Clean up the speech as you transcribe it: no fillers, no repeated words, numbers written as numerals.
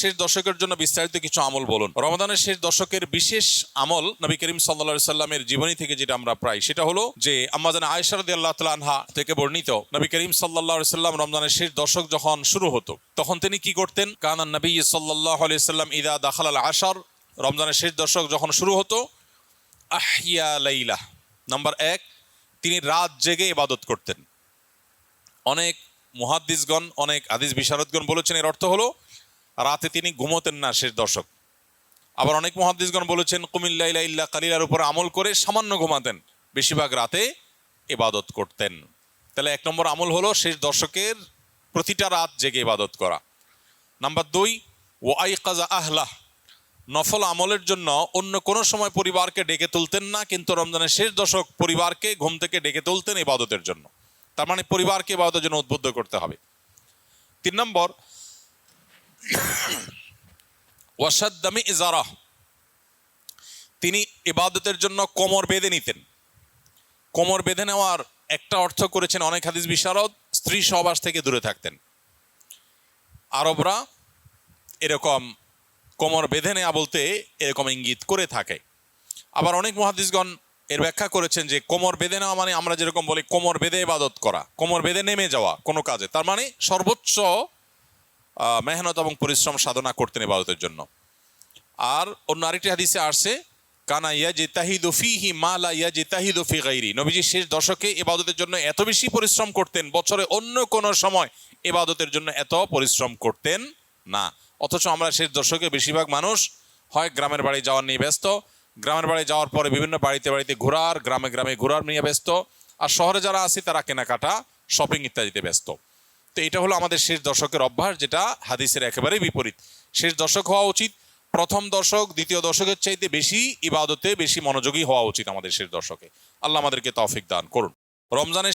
শেষ দশকের জন্য বিস্তারিত কিছু আমল বলুন। রমাদানের শেষ দশকের বিশেষ আমল নবী করিম সাল্লাল্লাহু আলাইহি সাল্লামের জীবনী থেকে যেটা আমরা প্রায়, সেটা হলো যে আম্মা জান আয়েশা রাদিয়াল্লাহু তাআলা আনহা থেকে বর্ণিত, নবী করিম সাল্লাল্লাহু আলাইহি সাল্লাম রমজানের শেষ দশক যখন শুরু হতো তখন তিনি কি করতেন? কানান নবী সাল্লাল্লাহু আলাইহি সাল্লাম ইযা দাখালাল আশর, রমজানের শেষ দশক যখন শুরু হতো, আহিয়া লাইলা, নাম্বার 1, তিনি রাত জেগে ইবাদত করতেন। অনেক মুহাদ্দিসগণ, অনেক হাদিস বিশারদগণ বলেছেন এর অর্থ হলো রাতে তিনি ঘুমোতেন না শেষ দশক। আবার অনেক মুহাদ্দিসগণ বলেছেন কুমিল লাইলা ইল্লা কালিলার উপর আমল করে সামান্য ঘুমাতেন, বেশিরভাগ রাতে ইবাদত করতেন। তাহলে 1 নম্বর আমল হলো শেষ দশকের প্রতিটা রাত জেগে ইবাদত করা। নাম্বার 2, ওয়াইকাজা আহলাহ, নফল আমলের জন্য অন্য কোনো সময় পরিবারকে ডেকে তুলতেন না, কিন্তু রমজানের শেষ দশক পরিবারকে ঘুম থেকে ডেকে তুলতেন ইবাদতের জন্য। তার মানে পরিবারকে ইবাদতের জন্য উদ্বুদ্ধ করতে হবে। 3 নম্বর, ওয়াসাদ্দামি ইজারা, তিনি ইবাদতের জন্য কোমর বেঁধে নিতেন। কোমর বেঁধে নেওয়ার একটা অর্থ করেছেন অনেক হাদিস বিশারদ, স্ত্রী সহবাস থেকে দূরে থাকতেন। আরবরা এরকম কোমর বেঁধে নেওয়া বলতে এরকম ইঙ্গিত করে থাকে। আবার অনেক মুহাদ্দিসগণ এর ব্যাখ্যা করেছেন যে কোমর বেঁধে নেওয়া মানে আমরা যেরকম বলি কোমর বেঁধে ইবাদত করা, কোমর বেঁধে নেমে যাওয়া কোনো কাজে, তার মানে সর্বোচ্চ মেহনত এবং পরিশ্রম সাধনা করতেন ইবাদতের জন্য। আর অন্য আরেকটি হাদিসে আসছে কানা ইয়াজতাহিদু ফীহি মা লা ইয়াজতাহিদু ফী গায়রি, নবীজি শেষ দশকে ইবাদতের জন্য এত বেশি পরিশ্রম করতেন, বছরে অন্য কোনো সময় ইবাদতের জন্য এত পরিশ্রম করতেন না। অথচ আমরা শেষ দশকে বেশিরভাগ মানুষ হয় গ্রামের বাড়ি যাওয়ার নিয়ে ব্যস্ত, গ্রামের বাড়ি যাওয়ার পরে বিভিন্ন বাড়িতে বাড়িতে ঘোরার, গ্রামে গ্রামে ঘোরার নিয়ে ব্যস্ত, আর শহরে যারা আছে তারা কেনাকাটা, শপিং ইত্যাদিতে ব্যস্ত। তো এটা হলো আমাদের শেষ দশকের অভ্যাস, যেটা হাদিসের একেবারেই বিপরীত। শেষ দশক হওয়া উচিত প্রথম দশক, দ্বিতীয় দশকের চাইতে বেশি ইবাদতে বেশি মনোযোগী হওয়া উচিত আমাদের শেষ দশকে। আল্লাহ আমাদেরকে তৌফিক দান করুন। রমজানের